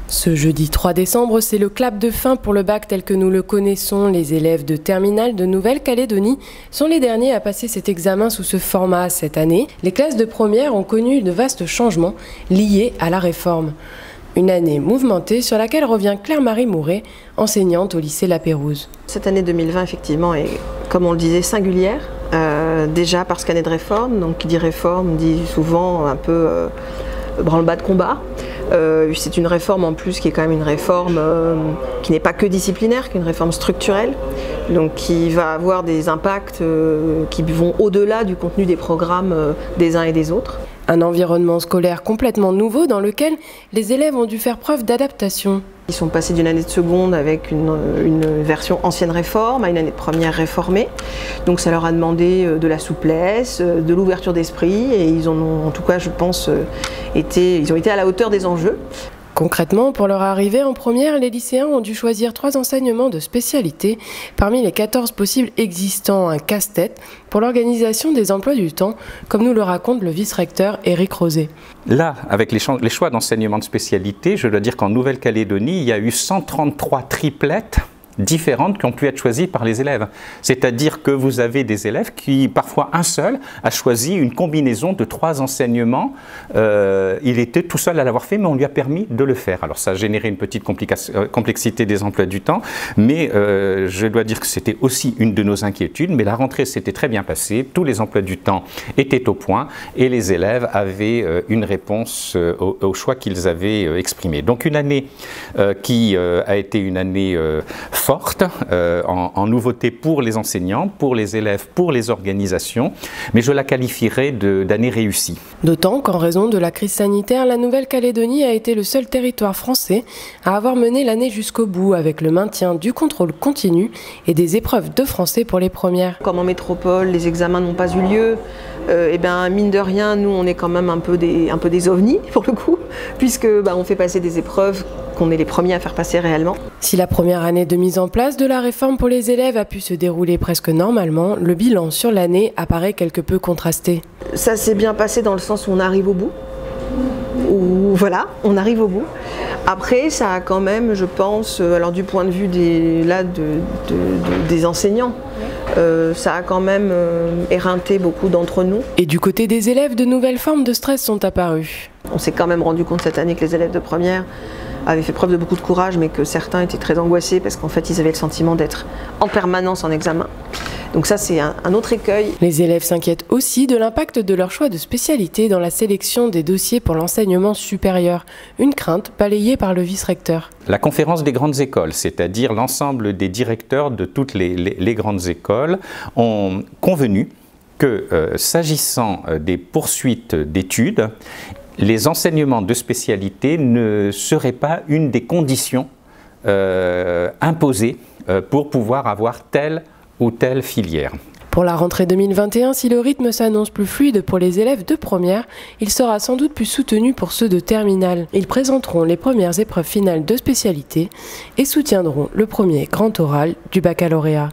Ce jeudi 3 décembre, c'est le clap de fin pour le bac tel que nous le connaissons. Les élèves de terminale de Nouvelle-Calédonie sont les derniers à passer cet examen sous ce format cette année. Les classes de première ont connu de vastes changements liés à la réforme. Une année mouvementée sur laquelle revient Claire-Marie Mouret, enseignante au lycée La Pérouse. Cette année 2020, effectivement, est, comme on le disait, singulière. Déjà parce qu'année de réforme, donc qui dit réforme dit souvent un peu branle-bas de combat. C'est une réforme en plus qui est quand même une réforme qui n'est pas que disciplinaire, qui est une réforme structurelle, donc qui va avoir des impacts qui vont au-delà du contenu des programmes des uns et des autres. Un environnement scolaire complètement nouveau dans lequel les élèves ont dû faire preuve d'adaptation. Ils sont passés d'une année de seconde avec une version ancienne réforme à une année de première réformée. Donc ça leur a demandé de la souplesse, de l'ouverture d'esprit et ils ont en tout cas, je pense, ils ont été à la hauteur des enjeux. Concrètement, pour leur arrivée en première, les lycéens ont dû choisir 3 enseignements de spécialité parmi les 14 possibles existants, un casse-tête pour l'organisation des emplois du temps, comme nous le raconte le vice-recteur Éric Rosé. Là, avec les choix d'enseignement de spécialité, je dois dire qu'en Nouvelle-Calédonie, il y a eu 133 triplettes différentes qui ont pu être choisies par les élèves. C'est-à-dire que vous avez des élèves qui, parfois un seul, a choisi une combinaison de 3 enseignements. Il était tout seul à l'avoir fait, mais on lui a permis de le faire. Alors ça a généré une petite complexité des emplois du temps, mais je dois dire que c'était aussi une de nos inquiétudes. Mais la rentrée s'était très bien passée, tous les emplois du temps étaient au point et les élèves avaient une réponse au choix qu'ils avaient exprimé. Donc une année qui a été une année forte en nouveauté pour les enseignants, pour les élèves, pour les organisations, mais je la qualifierais d'année réussie. D'autant qu'en raison de la crise sanitaire, la Nouvelle-Calédonie a été le seul territoire français à avoir mené l'année jusqu'au bout avec le maintien du contrôle continu et des épreuves de français pour les premières. Comme en métropole, les examens n'ont pas eu lieu, et bien mine de rien, nous on est quand même un peu des ovnis pour le coup, puisque on fait passer des épreuves qu'on est les premiers à faire passer réellement. Si la première année de mise en place de la réforme pour les élèves a pu se dérouler presque normalement, le bilan sur l'année apparaît quelque peu contrasté. Ça s'est bien passé dans le sens où on arrive au bout. Voilà, on arrive au bout. Après, ça a quand même, je pense, alors du point de vue des enseignants, ça a quand même éreinté beaucoup d'entre nous. Et du côté des élèves, de nouvelles formes de stress sont apparues. On s'est quand même rendu compte cette année que les élèves de première avaient fait preuve de beaucoup de courage, mais que certains étaient très angoissés parce qu'en fait, ils avaient le sentiment d'être en permanence en examen. Donc ça, c'est un autre écueil. Les élèves s'inquiètent aussi de l'impact de leur choix de spécialité dans la sélection des dossiers pour l'enseignement supérieur. Une crainte balayée par le vice-recteur. La conférence des grandes écoles, c'est-à-dire l'ensemble des directeurs de toutes les grandes écoles, ont convenu que s'agissant des poursuites d'études, les enseignements de spécialité ne seraient pas une des conditions imposées pour pouvoir avoir telle ou telle filière. Pour la rentrée 2021, si le rythme s'annonce plus fluide pour les élèves de première, il sera sans doute plus soutenu pour ceux de terminale. Ils présenteront les premières épreuves finales de spécialité et soutiendront le premier grand oral du baccalauréat.